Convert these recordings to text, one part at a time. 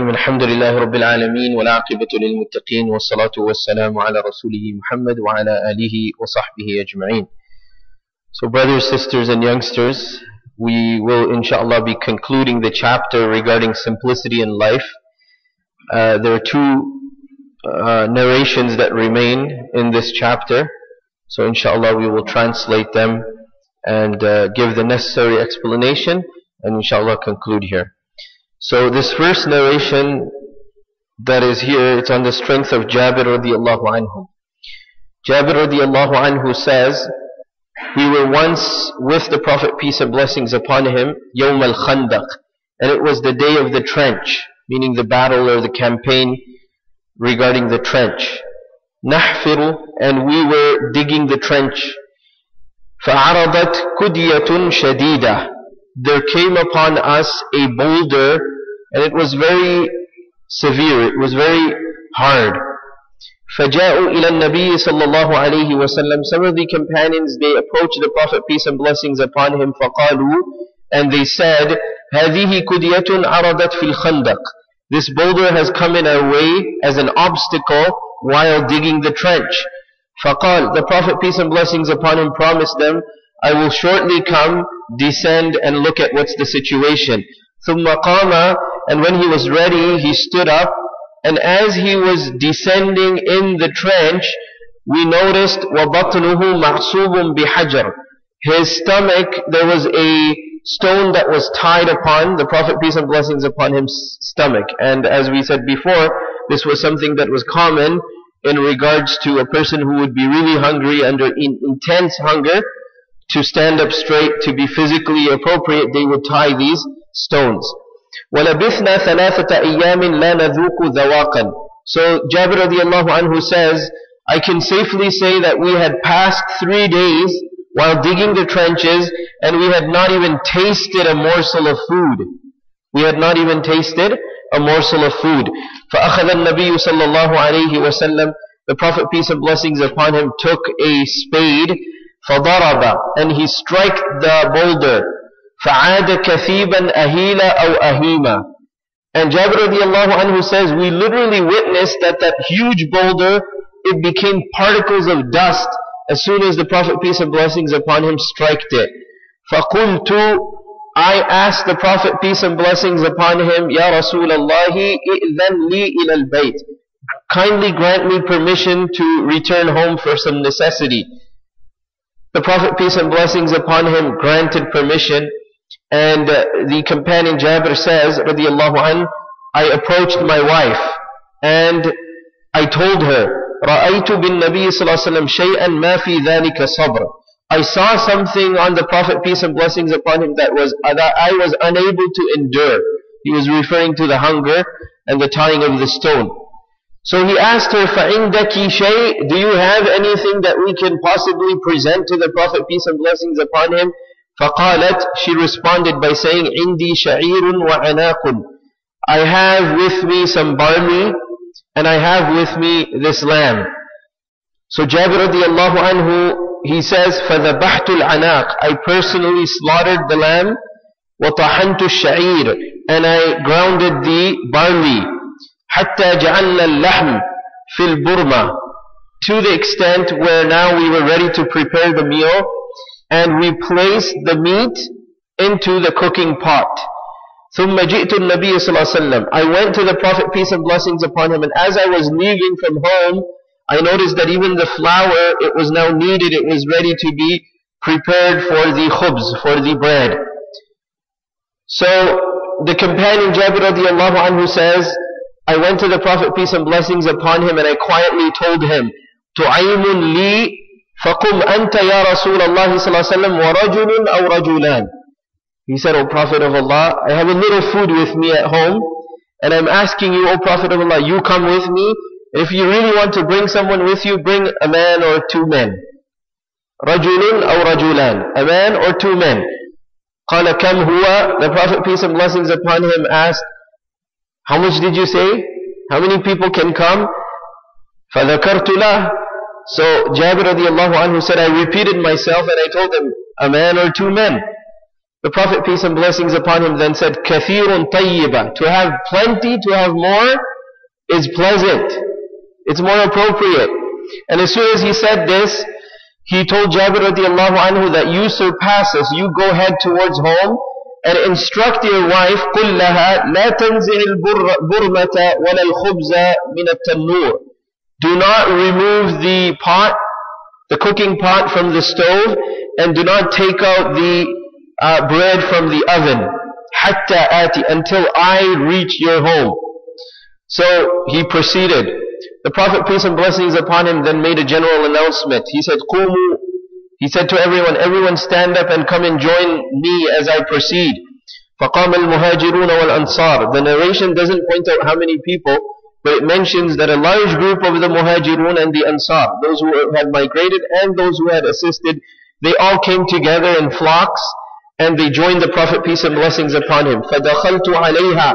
الحمد لله رب العالمين والعاقبة للمتقين والصلاة والسلام على رسوله محمد وعلى آله وصحبه أجمعين. So brothers, sisters and youngsters, we will inshallah be concluding the chapter regarding simplicity in life. There are two narrations that remain in this chapter. So inshallah we will translate them and give the necessary explanation and inshallah conclude here. So this first narration that is here, it's on the strength of Jabir radiallahu anhu. Jabir radiallahu anhu says, we were once with the Prophet, peace and blessings upon him, Yawm al-Khandaq, and it was the day of the trench, meaning the battle or the campaign regarding the trench. Nahfiru, and we were digging the trench. فَعَرَضَتْ كُدْيَةٌ شَدِيدَةٌ, there came upon us a boulder, and it was very severe, it was very hard. فَجَاءُوا إِلَى النَّبِيِّ صَلَّى اللَّهُ عَلَيْهِ وَسَلَّمَ, some of the companions, they approached the Prophet, peace and blessings upon him, فَقَالُوا, and they said, هَذِهِ كُدْيَةٌ عَرَضَتْ فِي الْخَنْدَقِ, this boulder has come in our way as an obstacle while digging the trench. فَقَالَ, the Prophet, peace and blessings upon him, promised them, I will shortly come, descend and look at what's the situation. ثُمَّ قَامَ, and when he was ready, he stood up, and as he was descending in the trench, we noticed وَبَطْنُهُ مَحْصُوبٌ بِحَجَرٍ, his stomach, there was a stone that was tied upon the Prophet, peace and blessings upon him, stomach. And as we said before, this was something that was common in regards to a person who would be really hungry, under intense hunger. To stand up straight, to be physically appropriate, they would tie these stones. وَلَبِثْنَا ثَلَاثَةَ أَيَّامٍ لَا نَذُوقُ ذَوَاقًا. So Jabir radiallahu anhu says, I can safely say that we had passed 3 days while digging the trenches, and we had not even tasted a morsel of food. We had not even tasted a morsel of food. فَأَخَذَ النَّبِيُّ صَلَّى اللَّهُ عَلَيْهِ وَسَلَّمَ, the Prophet, peace and blessings upon him, took a spade, فَضَرَبَ, and he struck the boulder. فَعَادَ كَثِيبًا أَهِيلًا أَوْ أَهِيمًا. And Jabir radiallahu anhu says, we literally witnessed that huge boulder, it became particles of dust as soon as the Prophet, peace and blessings upon him, struck it. فَقُلْتُ, I asked the Prophet, peace and blessings upon him, Ya Rasulallah, إِذَنْ لِي إِلَى الْبَيْتِ, kindly grant me permission to return home for some necessity. The Prophet, peace and blessings upon him, granted permission, and the companion Jabir says, radiallahu anh, I approached my wife, and I told her, رَأَيْتُ بِالنَّبِيِّ صَلَّى اللَّهُ عَلَيْهِ وَسَلَّمَ شَيْئًا مَا فِي ذَلِكَ صَبْرٌ. I saw something on the Prophet, peace and blessings upon him, that I was unable to endure. He was referring to the hunger and the tying of the stone. So he asked her, فَعِنْدَكِ شَيْءٍ, do you have anything that we can possibly present to the Prophet, peace and blessings upon him? فَقَالَتْ, she responded by saying, عِنْدِي شَعِيرٌ وَعَنَاقٌ, I have with me some barley, and I have with me this lamb. So Jabir radiallahu anhu, he says, فَذَبَحْتُ الْعَنَاقِ, I personally slaughtered the lamb, وَطَحَنْتُ الشَّعِيرِ, and I grounded the barley. حَتَّى جَعَلْنَا اللَّحْمِ فِي الْبُرْمَةِ, to the extent where now we were ready to prepare the meal, and we placed the meat into the cooking pot. ثُمَّ جِئْتُ النَّبِيَّ صَلَّى اللَّهُ عَلَيْهِ وَسَلَّمَ, I went to the Prophet, peace and blessings upon him, and as I was leaving from home, I noticed that even the flour, it was now kneaded, it was ready to be prepared for the khubz, for the bread. So the companion Jabir radiallahu anhu says, I went to the Prophet, peace and blessings upon him, and I quietly told him, تُعَيْمٌ لِي فَقُمْ أَنْتَ يَا رَسُولَ اللَّهِ صَلَّى اللَّهُ عَلَيْهِ وَسَلَّمَ وَرَجُلٌ أَوْ رَجُلَانِ. He said, O Prophet of Allah, I have a little food with me at home, and I'm asking you, O Prophet of Allah, you come with me. If you really want to bring someone with you, bring a man or 2 men. رَجُلٌ أَوْ رَجُلَانِ, a man or 2 men. قَالَ كَمْ هُوَ, the Prophet, peace and blessings upon him, asked, how much did you say? How many people can come? فَذَكَرْتُ لَهُ. So Jabir radiallahu anhu said, I repeated myself and I told him, a man or 2 men. The Prophet, peace and blessings upon him, then said, كَثِيرٌ طَيِّبًا. To have plenty, to have more, is pleasant. It's more appropriate. And as soon as he said this, he told Jabir radiallahu anhu that you surpass us, you go head towards home, and instruct your wife, قُلْ لَهَا لَا تَنْزِعِ الْبُرْمَةَ وَلَا الْخُبْزَ مِنَ التَّنُّورِ. Do not remove the pot, the cooking pot from the stove, and do not take out the bread from the oven. حَتَّى آتِ. Until I reach your home. So he proceeded. The Prophet, peace and blessings upon him, then made a general announcement. He said, قُومُوا. He said to everyone stand up and come and join me as I proceed. فَقَامَ الْمُهَاجِرُونَ وَالْأَنصَارِ. The narration doesn't point out how many people, but it mentions that a large group of the Muhajirun and the Ansar, those who had migrated and those who had assisted, they all came together in flocks and they joined the Prophet, peace and blessings upon him. فَدَخَلْتُ عَلَيْهَا.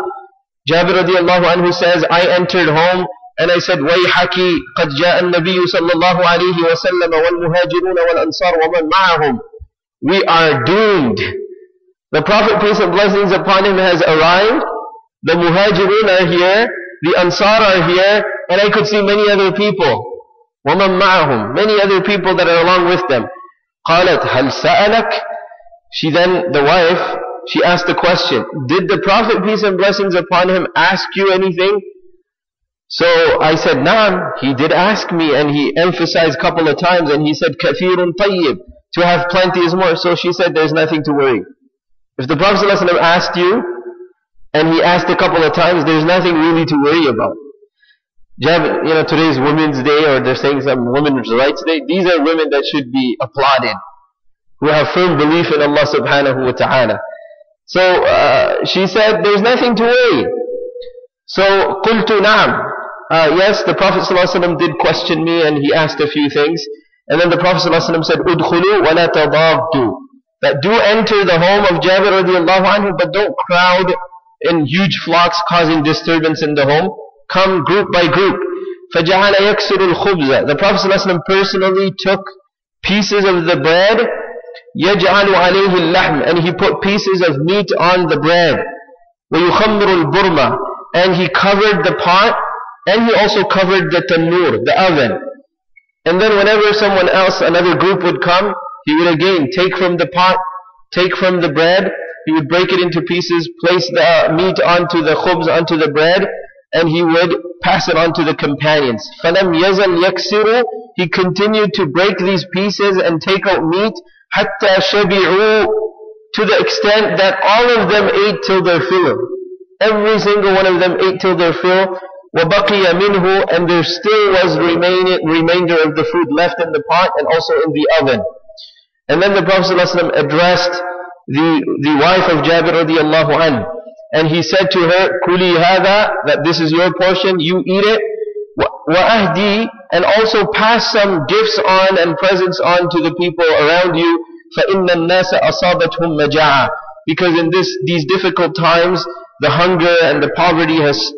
Jabir radiallahu anhu says, I entered home and I said, وَيْحَكِ قَدْ جَاءَ النَّبِيُّ صَلَّى اللَّهُ عَلَيْهِ وَسَلَّمَ وَالْمُهَاجِرُونَ وَالْأَنصَارُ وَمَنْ مَعَهُمْ. We are doomed. The Prophet, peace and blessings upon him, has arrived. The Muhajirun are here, the Ansar are here, and I could see many other people. وَمَنْ مَعَهُمْ. Many other people that are along with them. قَالَتْ هَلْ سَأَلَكَ. She then, the wife, she asked the question, did the Prophet, peace and blessings upon him, ask you anything? So I said, Naam, he did ask me, and he emphasized a couple of times, and he said, كَثِيرٌ طَيِّب. To have plenty is more. So she said, there's nothing to worry. If the Prophet ﷺ asked you, and he asked a couple of times, there's nothing really to worry about. Today's Women's Day, or they're saying some Women's Rights Day, these are women that should be applauded, who have firm belief in Allah subhanahu wa ta'ala. So she said, there's nothing to worry. So, قُلْتُ نَعَمْ. Yes, the Prophet ﷺ did question me, and he asked a few things. And then the Prophet ﷺ said, أُدْخُلُوا وَلَا تَضَاغْتُوا. That do enter the home of Jabir radiallahu anhu, but don't crowd in huge flocks causing disturbance in the home. Come group by group. فَجَعَلَ يَكْسُرُ الْخُبْزَ. The Prophet ﷺ personally took pieces of the bread, يَجْعَلُ عَلَيْهِ اللَّحْمِ, and he put pieces of meat on the bread. وَيُخَمِّرُ الْبُرْمَةِ, and he covered the pot, and he also covered the tannoor, the oven. And then whenever someone else, another group would come, he would again take from the pot, take from the bread, he would break it into pieces, place the meat onto the khubz, onto the bread, and he would pass it on to the companions. فَلَمْ يَزَلْ يَكْسِرُ. He continued to break these pieces and take out meat, حَتَّى شَبِعُوا, to the extent that all of them ate till their fill. Every single one of them ate till their fill. وَبَقِيَ مِنْهُ, and there still was remainder of the food left in the pot and also in the oven. And then the Prophet ﷺ addressed the wife of Jabir radiallahu anhu, and he said to her, كُلِي هَذَا, that this is your portion, you eat it. وَأَهْدِي, and also pass some gifts on and presents on to the people around you. فَإِنَّ النَّاسَ أَصَابَتْهُمْ مَجَاعَةً. Because in these difficult times, the hunger and the poverty has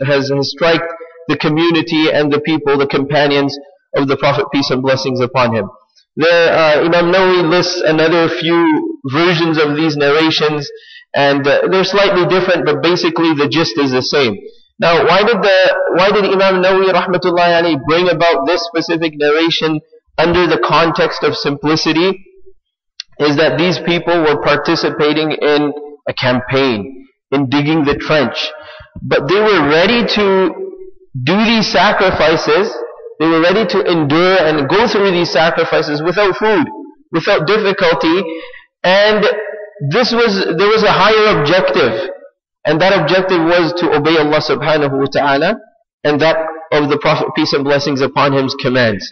striked the community and the people, the companions of the Prophet, peace and blessings upon him. There, Imam Nawawi lists another few versions of these narrations, and they're slightly different, but basically the gist is the same. Now, why did Imam Nawawi rahmatullahi alayhi bring about this specific narration under the context of simplicity? Is that these people were participating in a campaign, in digging the trench, but they were ready to do these sacrifices. They were ready to endure and go through these sacrifices without food, without difficulty, and there was a higher objective, and that objective was to obey Allah subhanahu wa ta'ala, and that of the Prophet, peace and blessings upon him's commands.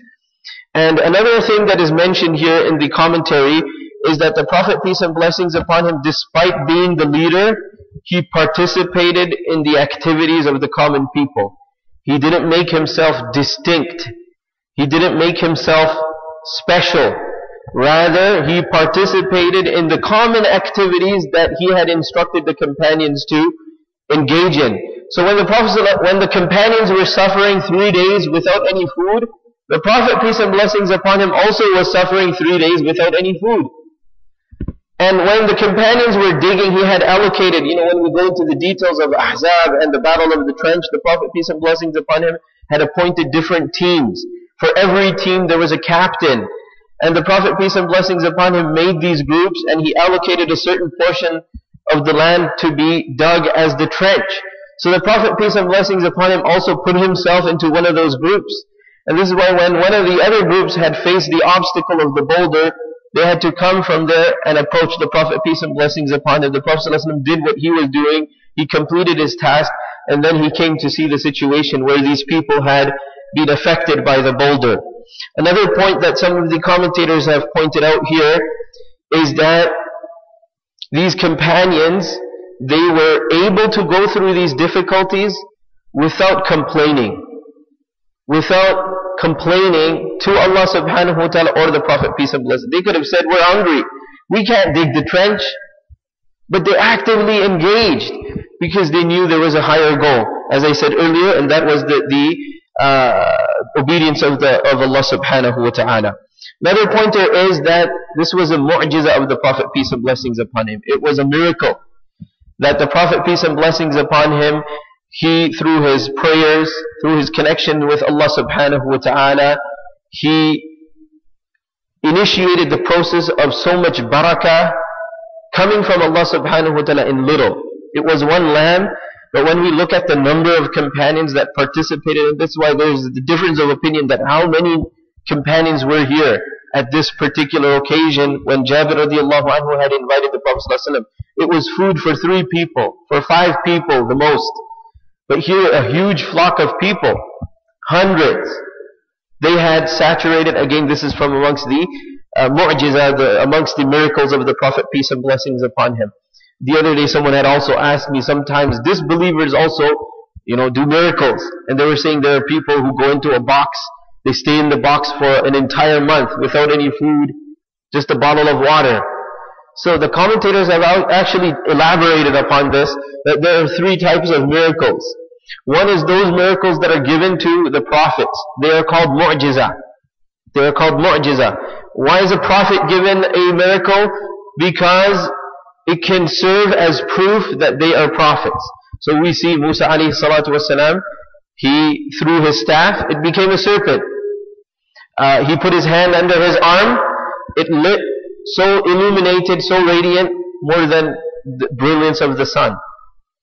And another thing that is mentioned here in the commentary is that the Prophet, peace and blessings upon him, despite being the leader, he participated in the activities of the common people. He didn't make himself distinct. He didn't make himself special. Rather, he participated in the common activities that he had instructed the companions to engage in. So when the companions were suffering 3 days without any food, the Prophet, peace and blessings upon him, also was suffering 3 days without any food. And when the companions were digging, he had allocated, when we go into the details of Ahzab and the battle of the trench, the Prophet, peace and blessings upon him, had appointed different teams. For every team there was a captain. And the Prophet, peace and blessings upon him, made these groups, and he allocated a certain portion of the land to be dug as the trench. So the Prophet, peace and blessings upon him, also put himself into one of those groups. And this is why when one of the other groups had faced the obstacle of the boulder, they had to come from there and approach the Prophet, peace and blessings upon him. The Prophet ﷺ did what he was doing. He completed his task, and then he came to see the situation where these people had been affected by the boulder. Another point that some of the commentators have pointed out here is that these companions, they were able to go through these difficulties without complaining. Without complaining to Allah subhanahu wa ta'ala or the Prophet, peace and blessings. They could have said, we're hungry, we can't dig the trench. But they actively engaged because they knew there was a higher goal, as I said earlier, and that was the obedience of Allah subhanahu wa ta'ala. Another pointer is that this was a mu'jiza of the Prophet, peace and blessings upon him. It was a miracle that the Prophet, peace and blessings upon him, he, through his prayers, through his connection with Allah subhanahu wa ta'ala, he initiated the process of so much barakah coming from Allah subhanahu wa ta'ala in little. It was one lamb, but when we look at the number of companions that participated, and that's why there's the difference of opinion that how many companions were here at this particular occasion when Jabir radiallahu anhu had invited the Prophet ﷺ. It was food for 3 people, for 5 people the most. But here a huge flock of people, hundreds. They had saturated, again this is from amongst the mu'jiza, amongst the miracles of the Prophet, peace and blessings upon him. The other day someone had also asked me, sometimes disbelievers also, do miracles. And they were saying there are people who go into a box, they stay in the box for an entire month without any food, just a bottle of water. So the commentators have actually elaborated upon this, that there are 3 types of miracles. One is those miracles that are given to the prophets. They are called mu'jiza. They are called mu'jiza. Why is a prophet given a miracle? Because it can serve as proof that they are prophets. So we see Musa alayhi salatu wasalam, he threw his staff, it became a serpent. He put his hand under his arm, it lit, so illuminated, so radiant, more than the brilliance of the sun,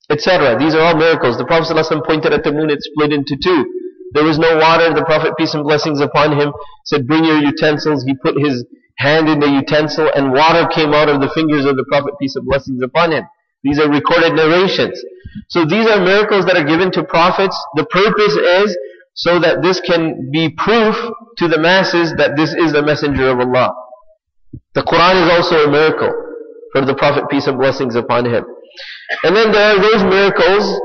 etc. These are all miracles. The Prophet ﷺ pointed at the moon, it split into 2. There was no water. The Prophet, peace and blessings upon him, said, bring your utensils. He put his hand in the utensil and water came out of the fingers of the Prophet, peace and blessings upon him. These are recorded narrations. So these are miracles that are given to prophets. The purpose is so that this can be proof to the masses that this is the messenger of Allah. The Quran is also a miracle for the Prophet, peace and blessings upon him. And then there are those miracles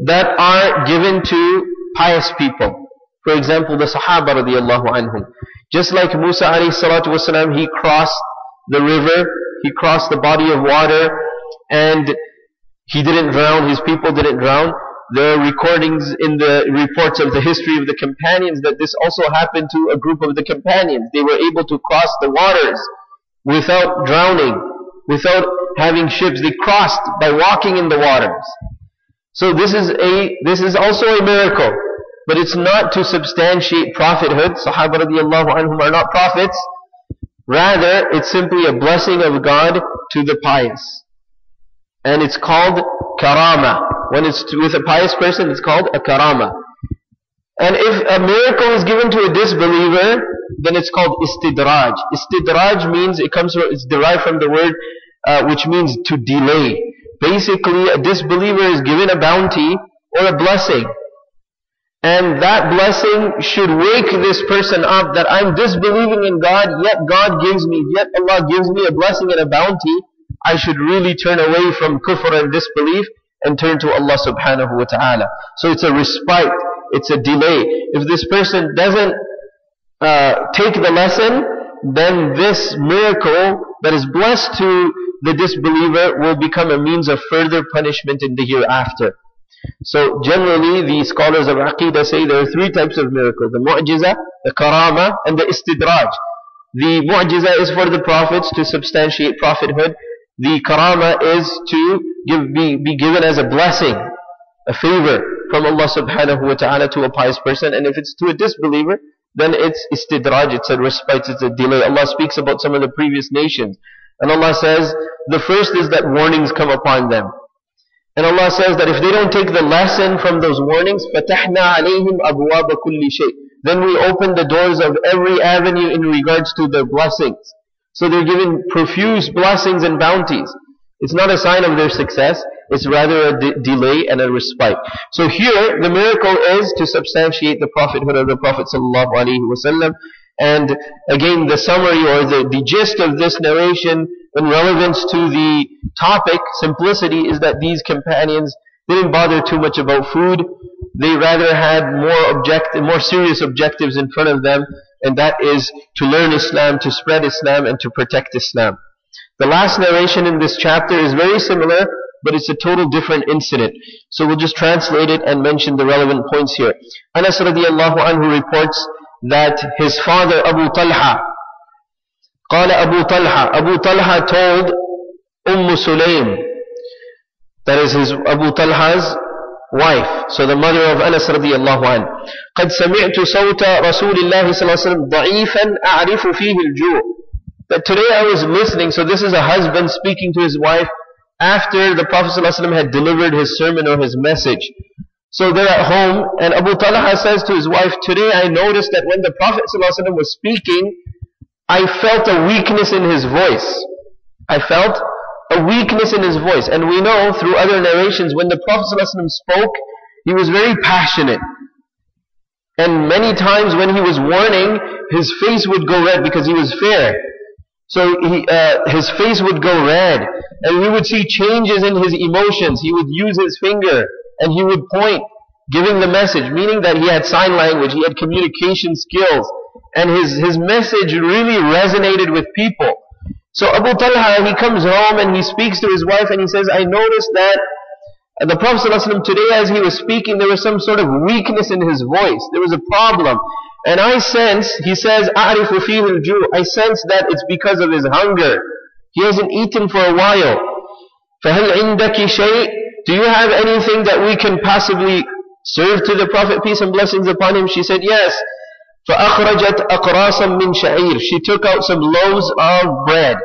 that are given to pious people. For example, the Sahaba radiallahu anhum. Just like Musa alayhi salatu wasalam, he crossed the river, he crossed the body of water, and he didn't drown, his people didn't drown. There are recordings in the reports of the history of the companions that this also happened to a group of the companions. They were able to cross the waters without drowning, without having ships. They crossed by walking in the waters. So this is also a miracle. But it's not to substantiate prophethood. Sahaba radiallahu anhum are not prophets. Rather, it's simply a blessing of God to the pious. And it's called karama. When it's with a pious person, it's called a karama. And if a miracle is given to a disbeliever, then it's called istidraj. Istidraj means, it's derived from the word which means to delay. Basically, a disbeliever is given a bounty or a blessing. And that blessing should wake this person up that I'm disbelieving in God, yet Allah gives me a blessing and a bounty. I should really turn away from kufr and disbelief and turn to Allah subhanahu wa ta'ala. So it's a respite, it's a delay. If this person doesn't take the lesson, then this miracle that is blessed to the disbeliever will become a means of further punishment in the hereafter. So generally the scholars of Aqidah say there are 3 types of miracles: the mu'jiza, the karama, and the istidraj. The mu'jiza is for the prophets to substantiate prophethood, the karama is to be given as a blessing, a favor from Allah subhanahu wa ta'ala to a pious person. And if it's to a disbeliever, then it's istidraj, it's a respite, it's a delay. Allah speaks about some of the previous nations. And Allah says, the first is that warnings come upon them. And Allah says that if they don't take the lesson from those warnings, فَتَحْنَا عَلَيْهِمْ أَبْوَابَ كُلِّ شَيْءٍ, then we open the doors of every avenue in regards to their blessings. So they're given profuse blessings and bounties. It's not a sign of their success, it's rather a delay and a respite. So here, the miracle is to substantiate the prophethood of the Prophet ﷺ. And again, the summary or the gist of this narration in relevance to the topic, simplicity, is that these companions didn't bother too much about food. They rather had more serious objectives in front of them, and that is to learn Islam, to spread Islam, and to protect Islam. The last narration in this chapter is very similar, but it's a total different incident. So we'll just translate it and mention the relevant points here. Anas radiallahu anhu reports that his father Abu Talha, قال Abu Talha told Sulaym, that is his Abu Talha's wife, so the mother of Anas radiallahu anhu, قد سمعت صوت رسول الله صلى الله عليه وسلم ضعيفا أعرف فيه الجوع. That today I was listening, so this is a husband speaking to his wife after the Prophet ﷺ had delivered his sermon or his message. So they're at home, and Abu Talha says to his wife, today I noticed that when the Prophet ﷺ was speaking, I felt a weakness in his voice. I felt a weakness in his voice. And we know through other narrations, when the Prophet ﷺ spoke, he was very passionate. And many times when he was warning, his face would go red because he was fair. So his face would go red, and we would see changes in his emotions. He would use his finger, and he would point, giving the message, meaning that he had sign language, he had communication skills, and his message really resonated with people. So Abu Talha, he comes home and he speaks to his wife, and he says, I noticed that the Prophet ﷺ today, as he was speaking, there was some sort of weakness in his voice. There was a problem. And I sense, he says, أَعْرِفُ فِيهِ الْجُوعِ, I sense that it's because of his hunger. He hasn't eaten for a while. فَهَلْ عِنْدَكِ شَيْءٍ, do you have anything that we can possibly serve to the Prophet, peace and blessings upon him? She said, yes. فَأَخْرَجَتْ أَقْرَاصًا مِّن شَعِيرٍ, she took out some loaves of bread.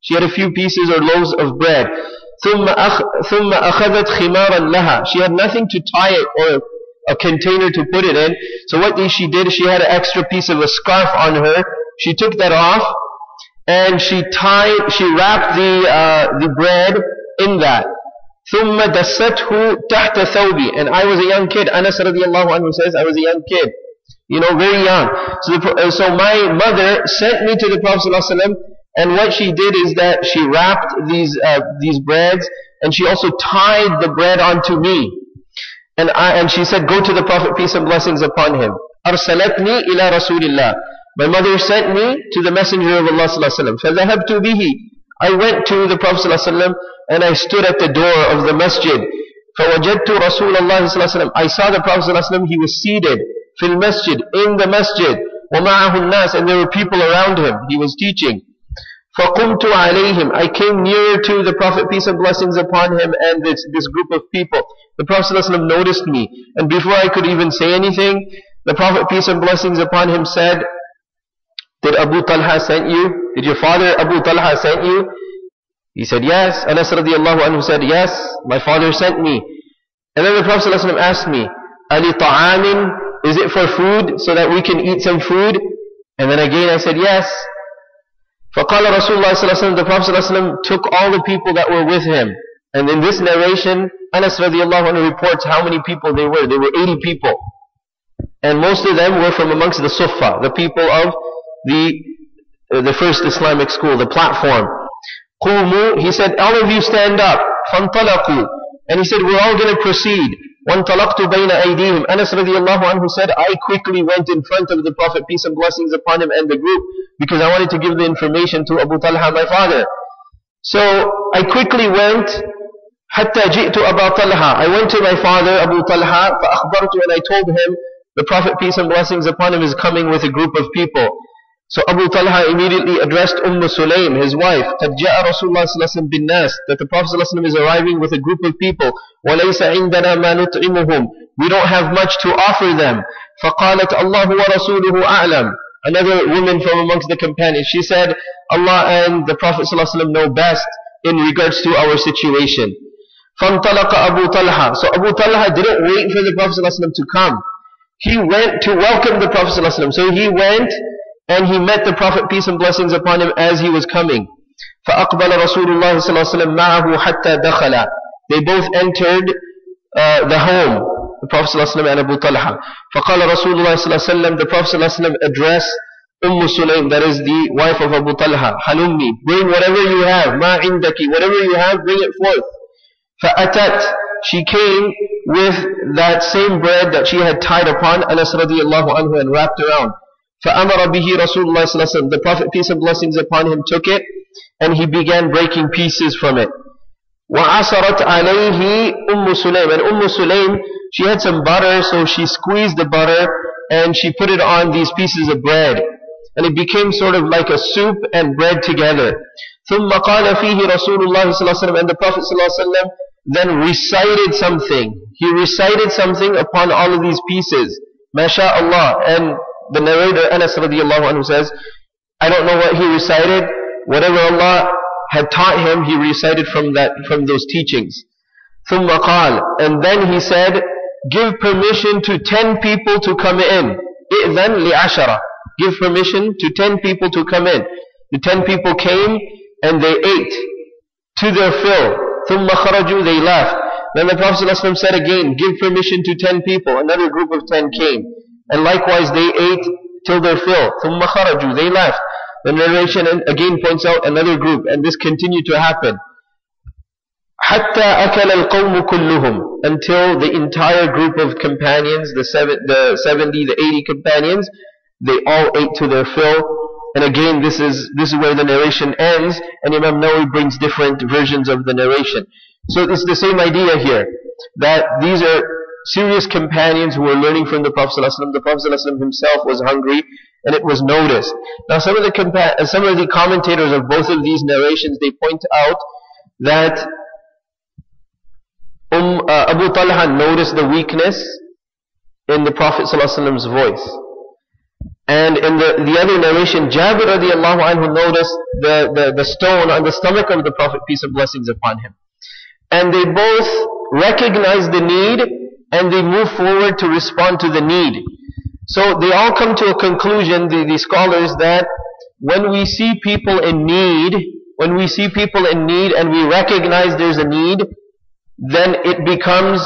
She had a few pieces or loaves of bread. ثُمَّ أَخَذَتْ خِمَارًا لَهَا, she had nothing to tie it or a container to put it in. So what she did, she had an extra piece of a scarf on her. She took that off and she wrapped the bread in that. ثُمَّ دَسَّتْهُ تَحْتَ ثَوْبِ, and I was a young kid. Anas radiallahu anhu says, I was a young kid. Very young. So my mother sent me to the Prophet ﷺ, and what she did is that she wrapped these breads, and she also tied the bread onto me. And she said, go to the Prophet, peace and blessings upon him. أَرْسَلَتْنِي إِلَى رَسُولِ اللَّهِ, my mother sent me to the Messenger of Allah sallallahu alaihi wasallam. فَذَهَبْتُ بِهِ, I went to the Prophet sallallahu alaihi wasallam, and I stood at the door of the masjid. فَوَجَدْتُ رَسُولَ اللَّهِ صلى الله عليه وسلم, I saw the Prophet sallallahu alaihi wasallam, he was seated فِي الْمَسْجِدِ, in the masjid. وَمَعَهُ النَّاسِ, and there were people around him. He was teaching. فَقُمْتُ عَلَيْهِمْ, I came nearer to the Prophet, peace and blessings upon him, and this group of people. The Prophet ﷺ noticed me, and before I could even say anything, the Prophet, peace and blessings upon him, said, did Abu Talha send you? Did your father Abu Talha send you? He said, yes. Anas radiallahu anhu said, yes, my father sent me. And then the Prophet ﷺ asked me, Ali ta'amin, is it for food, so that we can eat some food? And then again I said, yes. فَقَالَ رَسُولُ اللَّهِ صَلَّى اللَّهُ عَلَيْهِ وسلم, the Prophet ﷺ took all the people that were with him. And in this narration, Anas radiallahu anhu reports how many people they were. They were 80 people. And most of them were from amongst the Suffa, the people of the first Islamic school, the platform. قُومُوا, he said, all of you stand up. فَانْطَلَقُوا, and he said, we're all going to proceed. وَانْطَلَقْتُ بَيْنَ أَيْدِيهِمْ, Anas radiallahu anhu said, I quickly went in front of the Prophet, peace and blessings upon him, and the group, because I wanted to give the information to Abu Talha, my father. So I quickly went, حَتَّى جِئْتُ أَبَا طَلْحَةَ, I went to my father, Abu Talha, فَأَخْبَرْتُ, and I told him, the Prophet, peace and blessings upon him, is coming with a group of people. So Abu Talha immediately addressed Sulaym, his wife, قَدْ جَاءَ رَسُولُ اللَّهِ صَلَّى اللَّهُ عَلَيْهِ وَسَلَّمَ بِالنَّاسِ, that the Prophet ﷺ is arriving with a group of people. وَلَيْسَ عِنْدَنَا مَا نُطْعِمُهُم, we don't have much to offer them. فَقَالَتْ اللَّهُ وَرَسُولُهُ أَعْلَمُ, another woman from amongst the companions, she said, Allah and the Prophet ﷺ know best in regards to our situation. فَانْطَلَقَ أَبُو طَلْحَةَ, so Abu Talha didn't wait for the Prophet ﷺ to come. He went to welcome the Prophet ﷺ. So he went and he met the Prophet, peace and blessings upon him, as he was coming. فَأَقْبَلَ رَسُولُ اللَّهِ صَلَّى اللَّهُ عَلَيْهِ وَسَلَّمَ مَعَهُ حَتَّى دَخَلَ, they both entered the home, the Prophet ﷺ and Abu Talha. فَقَالَ رَسُولُ اللَّهِ صَلَّى اللَّهُ عَلَيْهِ وَسَلَّمَ, the Prophet ﷺ addressed Sulaym, that is the wife of Abu Talha, halummi, bring whatever you have, ma indaki, whatever you have, bring it forth. فَأَتَتْ, she came with that same bread that she had tied upon Anas radiallahu anhu and wrapped around. فَأَمَرَ بِهِ رَسُولُ اللَّهِ صَلَّى اللَّهُ عَلَيْهِ وَسَلَّمَ, the Prophet, peace and blessings upon him, took it and he began breaking pieces from it. وَعَصَرَتْ عَلَيْهِ Sulaym, and Sulaym, she had some butter, so she squeezed the butter and she put it on these pieces of bread, and it became sort of like a soup and bread together. ثُمَّ قَالَ فِيهِ رَسُولُ اللَّهِ صَلَّى اللَّهُ عَلَيْهِ وَسَلَّمَ, and the Prophet صلى الله عليه وسلم then recited something. He recited something upon all of these pieces. MashaAllah. And the narrator Anas radiallahu anhu says, I don't know what he recited. Whatever Allah had taught him, he recited from those teachings. ثُمَّ قَالَ, and then he said, give permission to 10 people to come in. إِذَنْ لِعَشَرَةٍ, give permission to 10 people to come in. The 10 people came and they ate to their fill. ثُمَّ خَرَجُوا, they left. Then the Prophet ﷺ said again, give permission to 10 people. Another group of 10 came. And likewise they ate till their fill. ثُمَّ خَرَجُوا, they left. The narration again points out another group, and this continued to happen. حَتَّى أَكَلَ الْقَوْمُ كُلُّهُمْ, until the entire group of companions, the 80 companions, they all ate to their fill. And again, this is where the narration ends, and Imam Nawawi brings different versions of the narration. So it's the same idea here, that these are serious companions who were learning from the Prophet ﷺ. The Prophet ﷺ himself was hungry, and it was noticed. Now some of the commentators of both of these narrations, they point out that Abu Talha noticed the weakness in the Prophet ﷺ's voice. And in the other narration, Jabir radiallahu anhu noticed the stone on the stomach of the Prophet, peace and blessings upon him. And they both recognized the need, and they move forward to respond to the need. So they all come to a conclusion, the scholars, that when we see people in need, and we recognize there's a need, then it becomes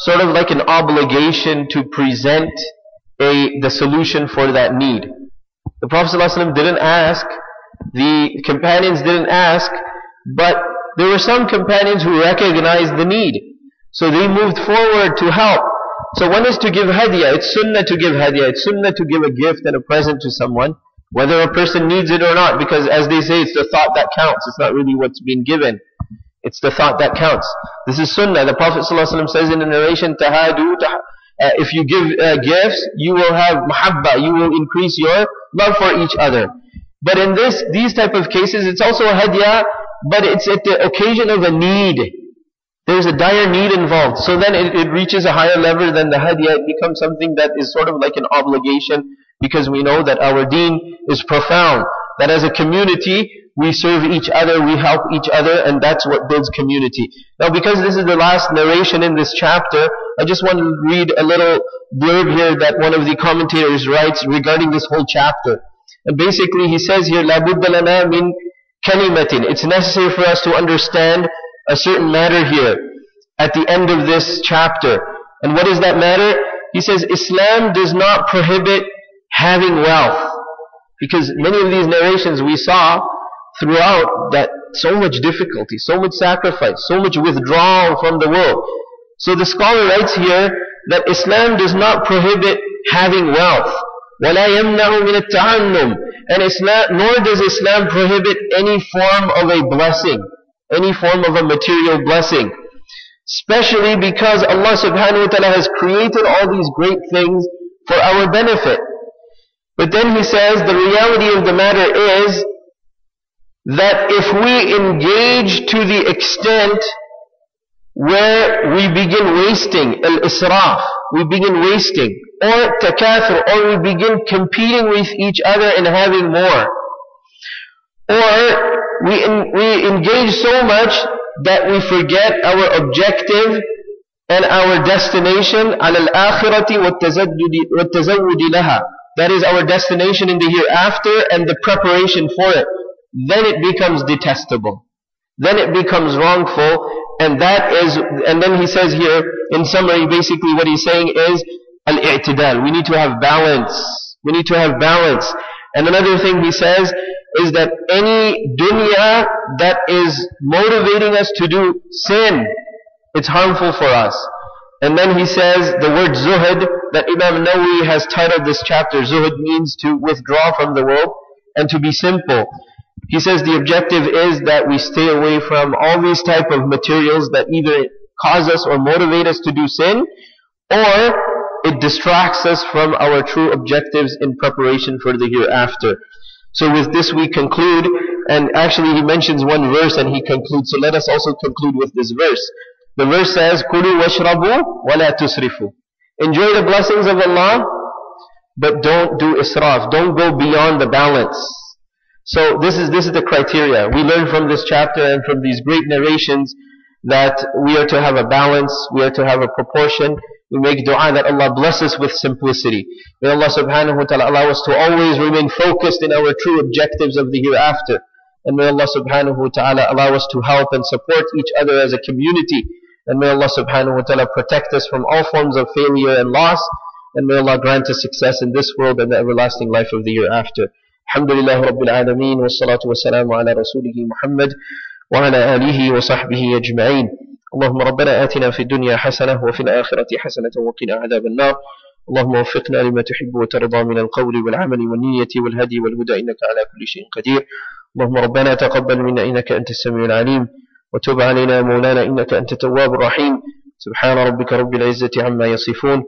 sort of like an obligation to present the solution for that need. The Prophet ﷺ didn't ask, the companions didn't ask, but there were some companions who recognized the need. So they moved forward to help. So one is to give hadiyah. It's sunnah to give hadiyah. It's sunnah to give a gift and a present to someone, whether a person needs it or not, because as they say, it's the thought that counts. It's not really what's being given. It's the thought that counts. This is sunnah. The Prophet ﷺ says in the narration, tahadu, if you give gifts, you will have muhabba, you will increase your love for each other. But in these type of cases, it's also a hadiyah, but it's at the occasion of a need. There's a dire need involved. So then it reaches a higher level than the hadiyah. It becomes something that is sort of like an obligation, because we know that our deen is profound. That as a community, we serve each other, we help each other, and that's what builds community. Now because this is the last narration in this chapter, I just want to read a little blurb here that one of the commentators writes regarding this whole chapter. And basically he says here, لَا بُدَّ لَنَا مِنْ كَلِمَةٍ, it's necessary for us to understand a certain matter here at the end of this chapter. And what is that matter? He says, Islam does not prohibit having wealth. Because many of these narrations we saw throughout that so much difficulty, so much sacrifice, so much withdrawal from the world. So the scholar writes here that Islam does not prohibit having wealth. وَلَا يَمْنَعُ مِنَ التَّعَنُّمِ, and nor does Islam prohibit any form of a blessing, any form of a material blessing. Especially because Allah subhanahu wa ta'ala has created all these great things for our benefit. But then he says the reality of the matter is that if we engage to the extent where we begin wasting, al-israf, we begin wasting, or takathur, or we begin competing with each other and having more, or we engage so much that we forget our objective and our destination, على الآخرة والتزود لها. That is our destination in the hereafter and the preparation for it. Then it becomes detestable. Then it becomes wrongful, and then he says here, in summary, basically what he's saying is, al-i'tidal. We need to have balance. We need to have balance. And another thing he says is that any dunya that is motivating us to do sin, it's harmful for us. And then he says the word zuhud, that Imam Nawawi has titled this chapter. Zuhud means to withdraw from the world and to be simple. He says the objective is that we stay away from all these type of materials that either cause us or motivate us to do sin, or it distracts us from our true objectives in preparation for the hereafter. So with this we conclude, and actually he mentions one verse and he concludes, so let us also conclude with this verse. The verse says, كُلُوا وَاشْرَبُوا وَلَا تُسْرِفُوا. Enjoy the blessings of Allah, but don't do israf, don't go beyond the balance. So this is the criteria. We learn from this chapter and from these great narrations that we are to have a balance, we are to have a proportion. We make dua that Allah bless us with simplicity. May Allah subhanahu wa ta'ala allow us to always remain focused in our true objectives of the hereafter. And may Allah subhanahu wa ta'ala allow us to help and support each other as a community. And may Allah subhanahu wa ta'ala protect us from all forms of failure and loss. And may Allah grant us success in this world and the everlasting life of the hereafter. Alhamdulillah Rabbil Alameen, wassalatu wassalamu ala rasulihi Muhammad wa ala alihi wa sahbihi ajma'in. اللهم ربنا آتنا في الدنيا حسنة وفي الآخرة حسنة وقنا عذاب النار. اللهم وفقنا لما تحب وترضى من القول والعمل والنية والهدي والهدى إنك على كل شيء قدير. اللهم ربنا تقبل منا إنك أنت السميع العليم وتب علينا مولانا إنك أنت التواب الرحيم. سبحان ربك رب العزة عما يصفون.